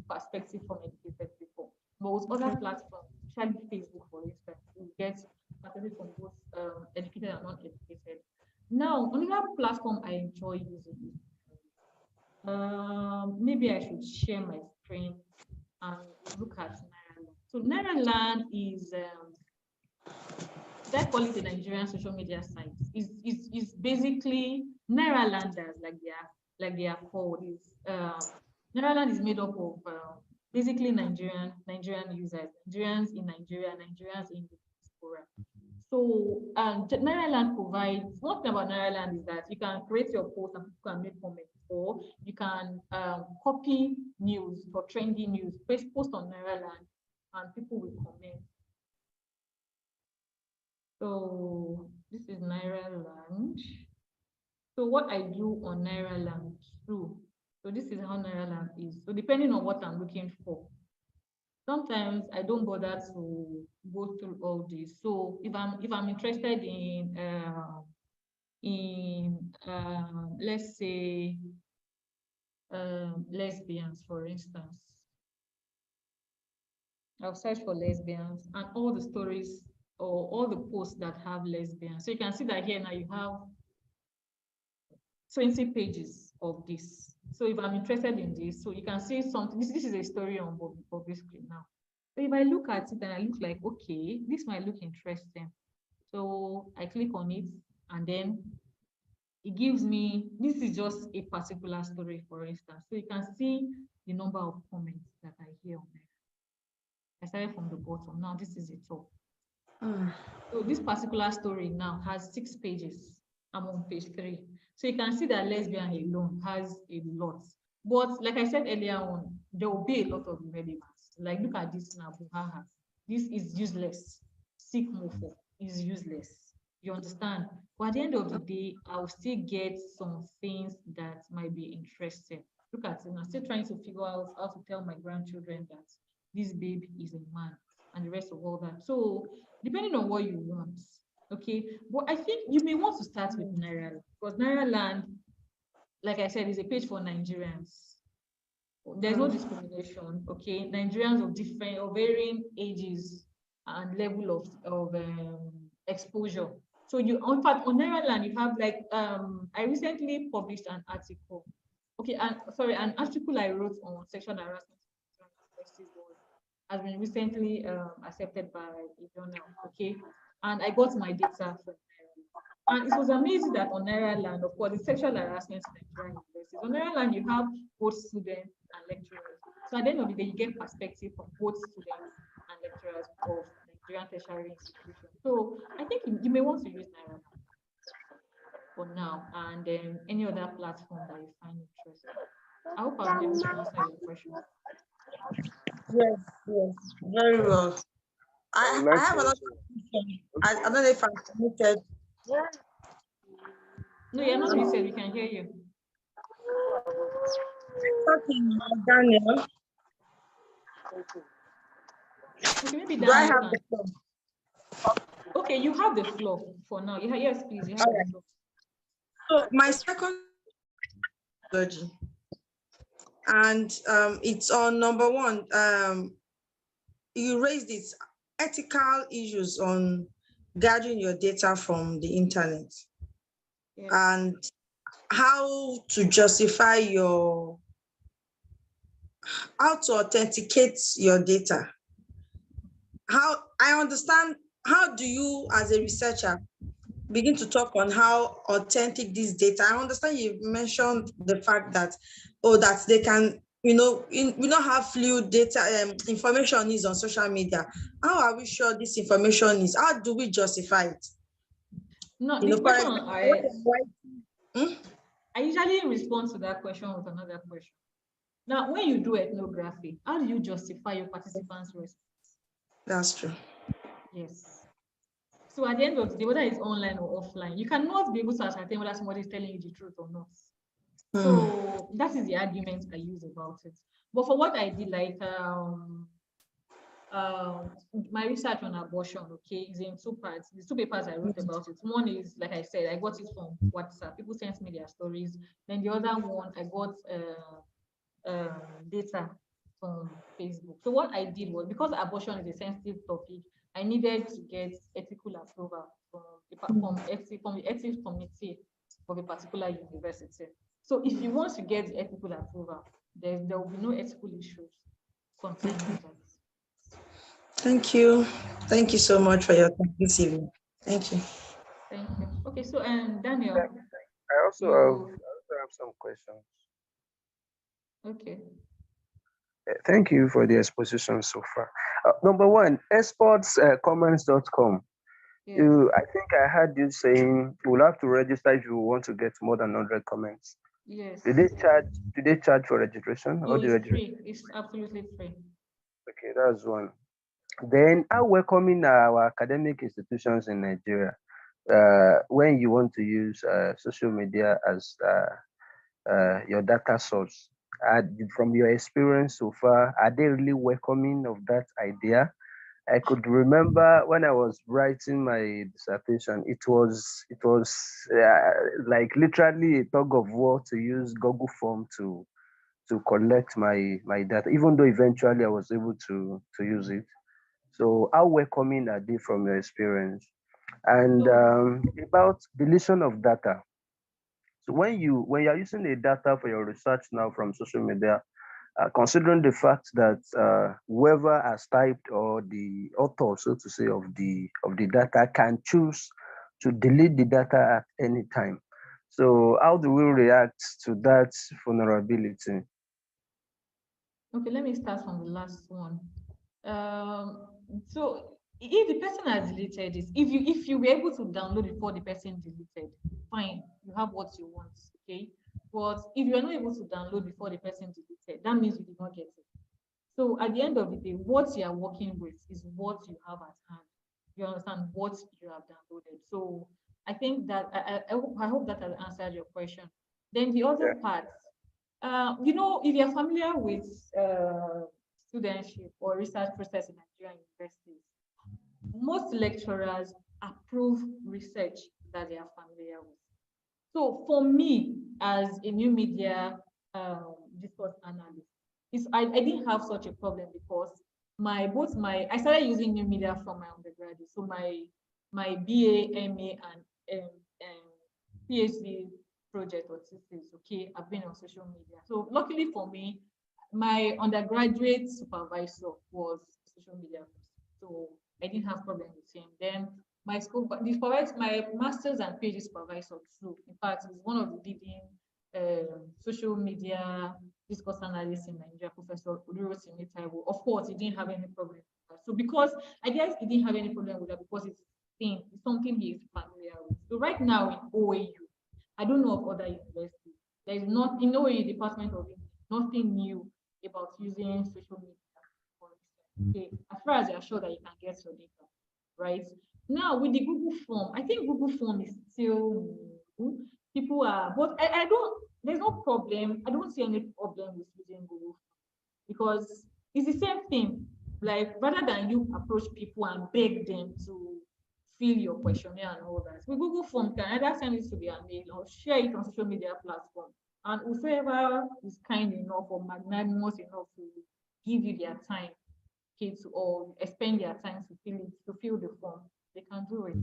perspective from educated people. But with other platforms, especially Facebook, for instance, you get perspective from both educated and non-educated. Now, another platform I enjoy using, maybe I should share my screen and look at Nairaland. So Nairaland is, they call it a Nigerian social media site. Is basically Nairalanders, like they are called. Nairaland is made up of basically Nigerian users, Nigerians in Nigeria, Nigerians in the diaspora. So Nairaland provides, one thing about Nairaland is that you can create your post and people can make comments, or you can copy news or trendy news, post on Nairaland, and people will comment. So this is Nairaland. So what I do on Nairaland too. So this is how Nairaland is. So depending on what I'm looking for, sometimes I don't bother to go through all this. So if I'm interested in let's say lesbians, for instance, I'll search for lesbians and all the stories or all the posts that have lesbians. So you can see that here now you have 20 pages of this. So if I'm interested in this, so you can see something. This is a story on Bobrisky now. So if I look at it and I look like, okay, this might look interesting. So I click on it and then it gives me, this is just a particular story, for instance. So you can see the number of comments that I hear on there. I started from the bottom. Now this is the top. So this particular story now has 6 pages. I'm on page 3. So you can see that lesbian alone has a lot. But like I said earlier on, there will be a lot of irrelevance. Like look at this now, Buhaha. This is useless. Sick mofo is useless. You understand? But at the end of the day, I'll still get some things that might be interesting. Look at it, I'm still trying to figure out how to tell my grandchildren that this baby is a man and the rest of all that. So depending on what you want, okay. But I think you may want to start with Naira because Naira Land, like I said, is a page for Nigerians. There's no discrimination, okay? Nigerians of different, of varying ages and level of exposure. So you, in fact, on Nairaland, you have like, I recently published an article. Okay, and sorry, an article I wrote on sexual harassment has been recently accepted by a journal, okay? And I got my data from and it was amazing that on Nairaland, of course, the sexual harassment in Nigerian universities. On Nairaland, you have both students and lecturers. So at the end of the day, you get perspective from both students and lecturers of Nigerian tertiary institutions. So I think you may want to use Nairaland for now, and any other platform that you find interesting. I hope I've been able to answer your question.
Yes, yes, very well. I have another question. I don't know if I'm committed.
No, you're not muted. We can hear you.
Talking about Daniel.
Okay, maybe
Do I
Daniel
have the
can.
floor?
Okay, you have the floor for now. Yes, please. You have the floor.
So my second strategy, and it's on number one. You raised it, ethical issues on gathering your data from the internet.
Yes.
And how to justify how to authenticate your data. How I understand, how do you as a researcher begin to talk on how authentic this data? I understand you've mentioned the fact that, that they can, we don't have fluid data, information is on social media. How are we sure this information is, how do we justify it?
No,
For
question
example,
I usually respond to that question with another question. Now, when you do ethnography, how do you justify your participants' response?
That's true.
Yes. So at the end of the day, whether it's online or offline, you cannot be able to ascertain whether somebody is telling you the truth or not. So that is the argument I use about it. But for what I did, like my research on abortion, okay, is in two parts. The two papers I wrote about it. One is, like I said, I got it from WhatsApp. People sent me their stories. Then the other one, I got data from Facebook. So what I did was, because abortion is a sensitive topic, I needed to get ethical approval from the ethics committee of a particular university. So if you want to get the ethical approval, there will be no ethical issues concerning that.
Thank you. Thank you so much for your time this evening. Thank you.
Thank you. Okay, so Daniel.
I also have some questions.
Okay.
Thank you for the exposition so far. Number one, exportscommons.com.
Yes.
I think I heard you saying you will have to register if you want to get more than 100 comments.
Yes.
Do they charge for registration?
No, it's free. It's absolutely free.
Okay, that's one. Then how welcoming are our academic institutions in Nigeria when you want to use social media as your data source? From your experience so far, are they really welcoming of that idea? I could remember when I was writing my dissertation, it was like literally a tug of war to use Google Form to collect my data, even though eventually I was able to use it. So how welcoming are they from your experience? And about deletion of data. So when you are using the data for your research now from social media, considering the fact that whoever has typed, or the author, so to say, of the data can choose to delete the data at any time. So how do we react to that vulnerability?
Okay, let me start from the last one. So if the person has deleted it, if you were able to download before the person deleted, fine, you have what you want, okay? But if you are not able to download before the person deleted, that means you did not get it. So at the end of the day, what you are working with is what you have at hand. you understand what you have downloaded. So I think that I hope that has answered your question. Then the other part, you know, if you're familiar with studentship or research process in Nigerian universities, most lecturers approve research that they are familiar with. So for me, as a new media discourse analyst, I didn't have such a problem because I started using new media from my undergraduate. So my BA, MA, and PhD project or thesis, okay, I've been on social media. So luckily for me, my undergraduate supervisor was social media person. So I didn't have problem with him. Then my school, my master's and PhD supervisor too. In fact, he's one of the leading social media discourse analysts in Nigeria, Professor Olurotimi Taiwo. Of course, he didn't have any problem with that. So because I guess he didn't have any problem with that because it's something he is familiar with. So right now in OAU, I don't know of other universities. There is not in OAU Department of English, nothing new about using social media for research. Okay, as far as you're sure that you can get your data, right? Now with the Google form, I think Google form is still new. People are, but I don't, there's no problem. I don't see any problem with using Google form because it's the same thing. Like rather than you approach people and beg them to fill your questionnaire and all that, with Google form can either send it to their mail or share it on social media platform. And whoever is kind enough or magnanimous enough to give you their time, okay, to or spend their time to fill the form, they can do it.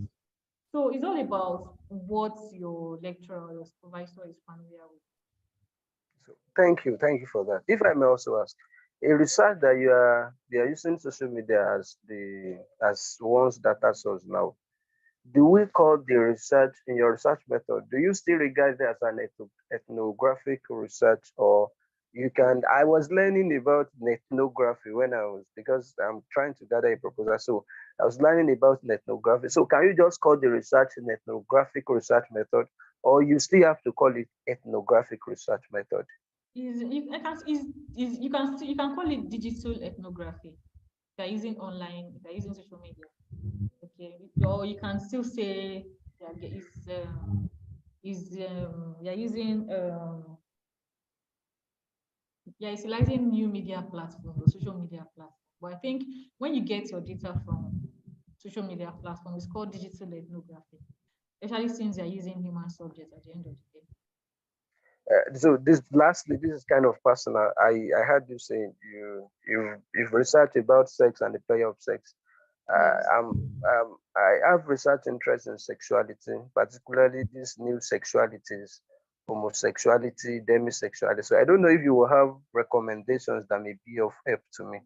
So it's all about what your lecturer or your supervisor is familiar with.
So thank you for that. If I may also ask, a research that you are using social media as one's data source now, do we call the research in your research method? Do you still regard it as an ethnographic research, or you can? I was learning about ethnography when I was because I'm trying to gather a proposal. So I was learning about ethnography. So can you just call the research an ethnographic research method, or you still have to call it ethnographic research method?
You can call it digital ethnography. They're using online, they're using social media. Okay, or you can still say you're using you're utilizing new media platforms or social media platforms. But I think when you get your data from social media platform, it's called digital ethnography, especially since you're using human subjects at the end of the day.
So this is kind of personal. I heard you saying you've researched about sex and the play of sex.
Yes.
I have research interest in sexuality, particularly these new sexualities, homosexuality, demisexuality. So I don't know if you will have recommendations that may be of help to me.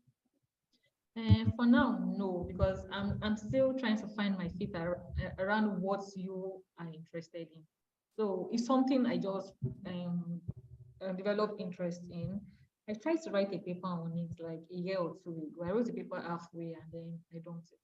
For now, no, because I'm still trying to find my feet around what you are interested in. So it's something I just develop interest in. I tried to write a paper on it like a year or two ago. I wrote a paper halfway and then I dumped it.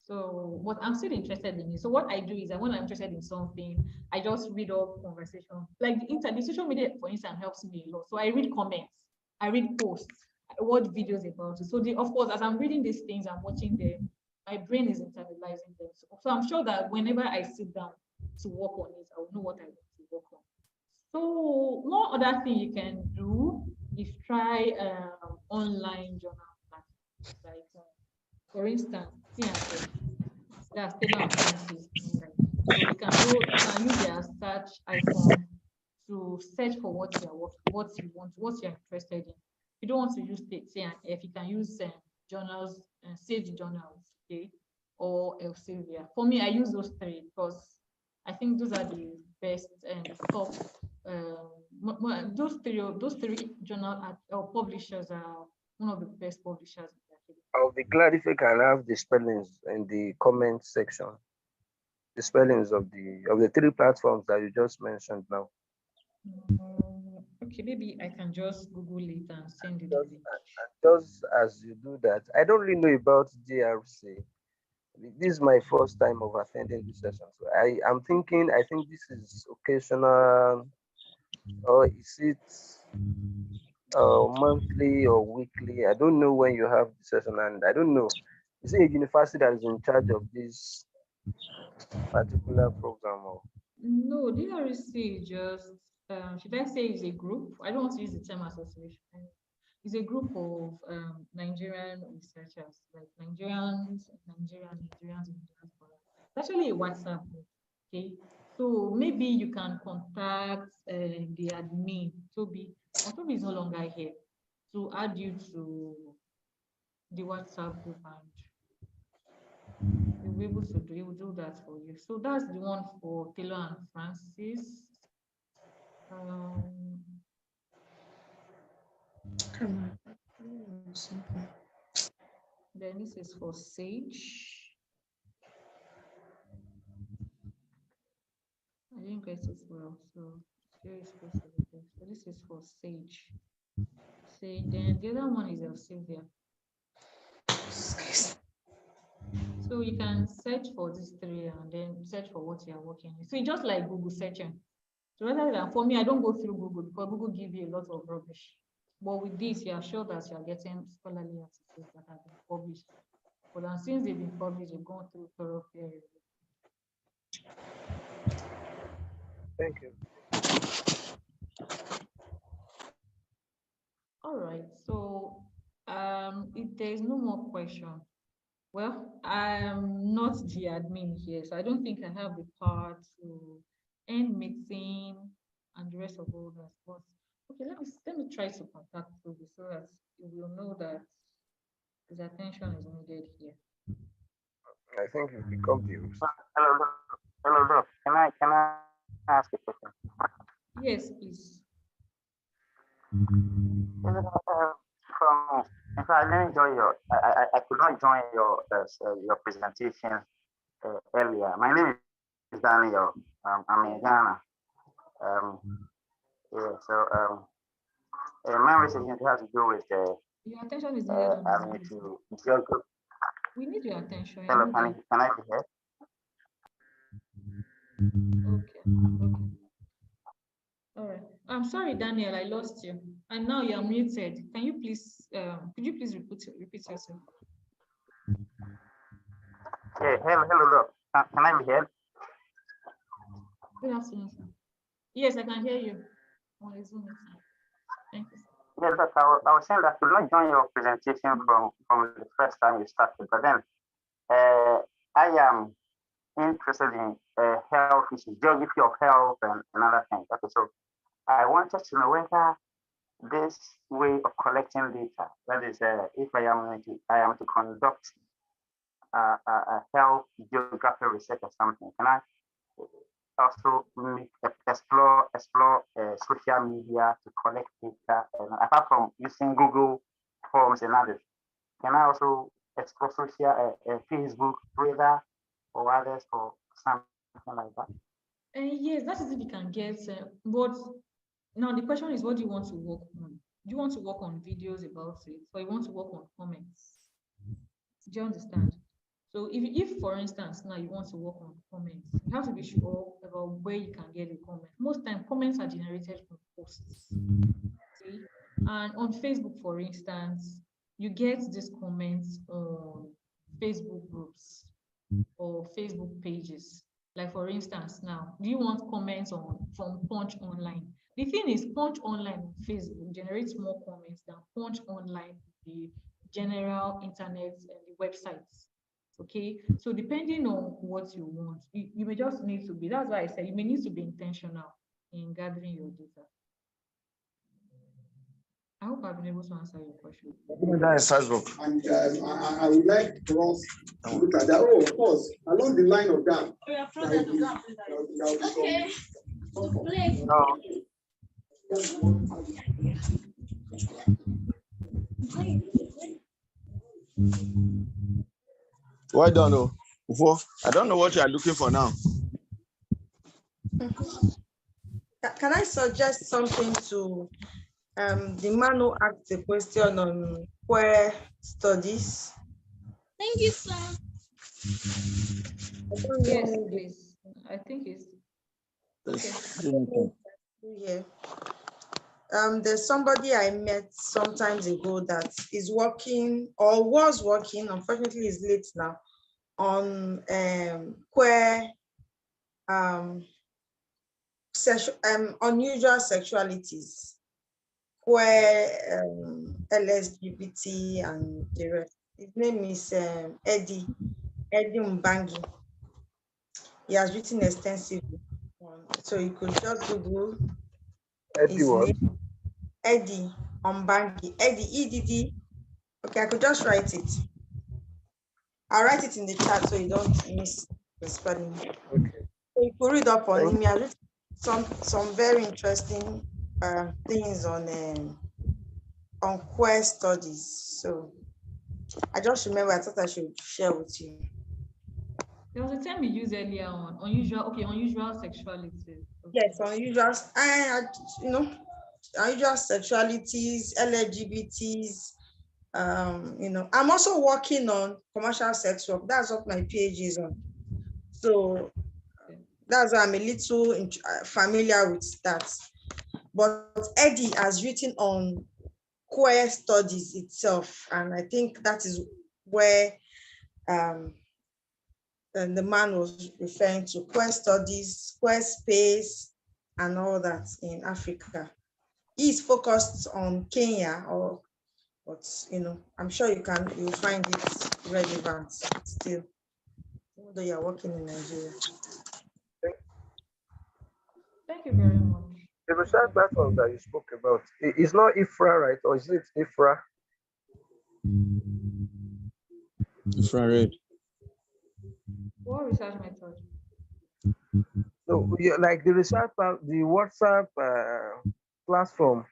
So what I'm still interested in it. So what I do is that when I'm interested in something, I just read up conversation. Like the social media, for instance, helps me a lot. So I read comments, I read posts, I watch videos about it. So of course, as I'm reading these things, I'm watching them, my brain is internalizing them. So I'm sure that whenever I sit down to work on it, I will know what I want to work on. So one other thing you can do is try online journal platforms. Like for instance, C&F, that's Stella and Francis. Right? So you can use their search icon to search for what you want, what you're interested in. If you don't want to use C&F, you can use journals, Sage journals, okay, or Elsevier. For me, I use those three because I think those are the best and the top. Those three journal or publishers are one of the best publishers.
I'll be glad if you can have the spellings in the comment section. The spellings of the three platforms that you just mentioned now.
Okay, maybe I can just Google it and send it.
Just as you do that, I don't really know about GRC. This is my first time of attending this session. So I think this is occasional, or is it monthly or weekly? I don't know when you have the session, and I don't know is it a university that is in charge of this particular program? Or
No, GRC is just, should I say it's a group? I don't want to use the term association. It's a group of Nigerian researchers, like Nigerians in diaspora. It's actually a WhatsApp group, okay? So maybe you can contact the admin, Toby. And Toby is no longer here, to add you to the WhatsApp group, and you'll be able to do, he will do that for you. So that's the one for Taylor and Francis. Then this is for Sage. I didn't get it well, so here is supposed to be there. So this is for Sage. Sage, then the other one is Elsevier. So you can search for these three and then search for what you are working with. So it's just like Google searching. So rather than, for me, I don't go through Google because Google gives you a lot of rubbish. But with this, you are sure that you are getting scholarly articles that have been published. But then since they've been published, you've gone through thorough peer review.
thank you.
All right, so if there is no more question, well, I'm not the admin here, so I don't think I have the power to end meeting and the rest of all that. But okay, let me try to contact Toby so that you will know that his attention is needed here.
I think you've become the host.
Hello. Can I ask a question?
Yes, please.
In fact, I didn't enjoy I could not join your presentation earlier. My name is Daniel. I'm in Ghana. My message has to do with
Your attention is needed on this meeting. We need your attention.
Hello, can I be heard?
Okay. All right. I'm sorry, Daniel, I lost you. And now you're muted. Can you please, could you please repeat yourself?
Hey, hello. Can I be heard?
Good afternoon, sir. Yes, I can hear you. On a Zoom meeting. Thank you.
Yes, but I was saying that I could not join your presentation from the first time you started, but then I am interested in health issues, geography of health and other things. Okay, so I wanted to know whether this way of collecting data, that is, if I am to conduct a health geography research or something, can I also explore social media to collect data, and apart from using Google Forms and others, can I also explore social Facebook, Twitter, or others for something like that?
Yes, that is if you can get, but now the question is, what do you want to work on? Do you want to work on videos about it, or you want to work on comments? Do you understand? So if for instance, now you want to work on comments, you have to be sure about where you can get a comment. Most time, comments are generated from posts. See? And on Facebook, for instance, you get these comments on Facebook groups or Facebook pages. Like for instance, now, do you want comments from Punch Online? The thing is, Punch Online on Facebook generates more comments than Punch Online, the general internet and the websites. Okay, so depending on what you want, you may just need to be, that's why I said you may need to be intentional in gathering your data. I hope I've been able to answer your question.
That is Facebook.
And I would like to look at that. Oh, of course, along the line of that.
Well done. I don't know what you are looking for now.
Can I suggest something to the man who asked the question on queer studies?
Thank you, sir.
Yes, please. I think it's okay.
Yeah. There's somebody I met sometimes ago that is working or was working, unfortunately is late now, on queer unusual sexualities, queer LSGBT and the rest. His name is Eddie Mbangi. He has written extensively so you could just Google his name, Eddie Mbangi, Eddie EDD. Okay, I could just write it. I'll write it in the chat so you don't miss the spelling. Okay. So you could read up on him. He has written some very interesting things on queer studies. So I just remember I thought I should share with you.
There was a term you used earlier on unusual sexuality. Okay.
Yes, unusual. Unusual sexualities, LGBTs. I'm also working on commercial sex work. That's what my PhD is on. So that's why I'm a little familiar with that. But Eddie has written on queer studies itself, and I think that is where and the man was referring to queer studies, queer space, and all that in Africa. He's focused on Kenya, but I'm sure you'll find it relevant still, even though you're working in Nigeria.
Thank you very much.
The research platform that you spoke about is not IFRA, right? Or is it IFRA?
Infrared.
What research method?
So, like the research, the WhatsApp platform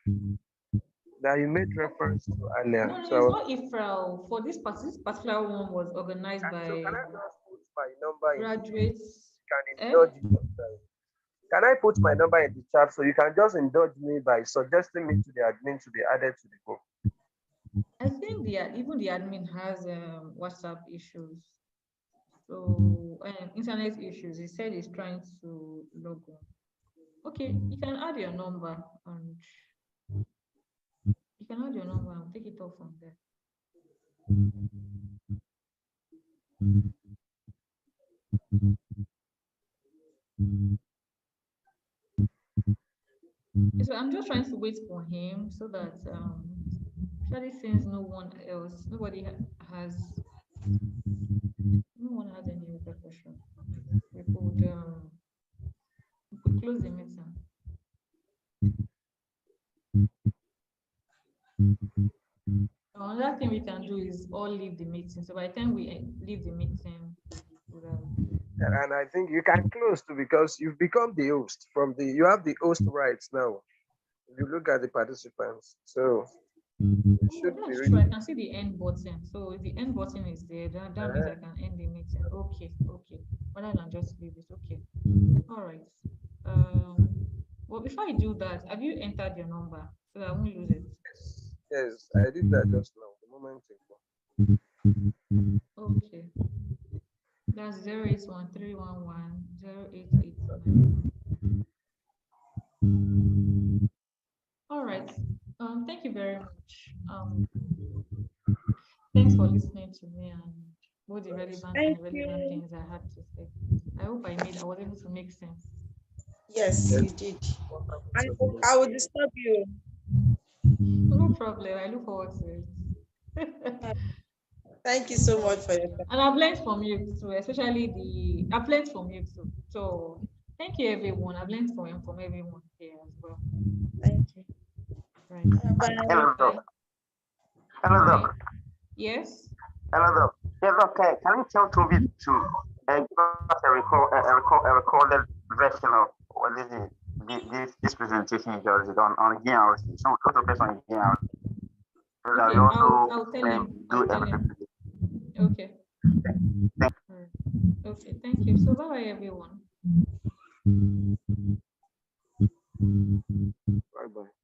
that you made reference to earlier.
No,
so
it's not IFRA. For this particular one was organized by
can I just put my number
graduates.
Can I put my number in the chat so you can just indulge me by suggesting me to the admin to be added to the group?
I think even the admin has WhatsApp issues. So internet issues. He said he's trying to log on. Okay, you can add your number and take it off from there. So I'm just trying to wait for him so that actually since no one has any other question, we could close the meeting. Another thing we can do is all leave the meeting. So by the time we leave the meeting,
and I think you can close too because you've become the host. You have the host rights now. If you look at the participants, so
that's true. I can see the end button. So if the end button is there, that means I can end the meeting. Okay. Rather than just leave it. Okay. All right. Well, before I do that, have you entered your number so that I won't lose it?
Yes, I did that just now. The moment ago.
Okay. That's 081311088. All right. Thank you very much. Thanks for listening to me and both the relevant and irrelevant things I had to say. I hope I was able to make sense.
Yes, you did. I will disturb you.
No problem. I look forward to it.
Thank you so much for your time.
And I've learned from you too, especially I've learned from you too. So thank you, everyone. I've learned from everyone here as well.
Thank you.
Right.
Bye. Hello, Doc. Hello, Doc.
Yes.
Hello, Doc. Yes, okay. Can you tell Toby to give us a recorded version of what is it? This presentation is on GRC. So go to press on GRC. So that we also
I'll tell him.
do everything.
Okay. Okay, thank you. So bye everyone.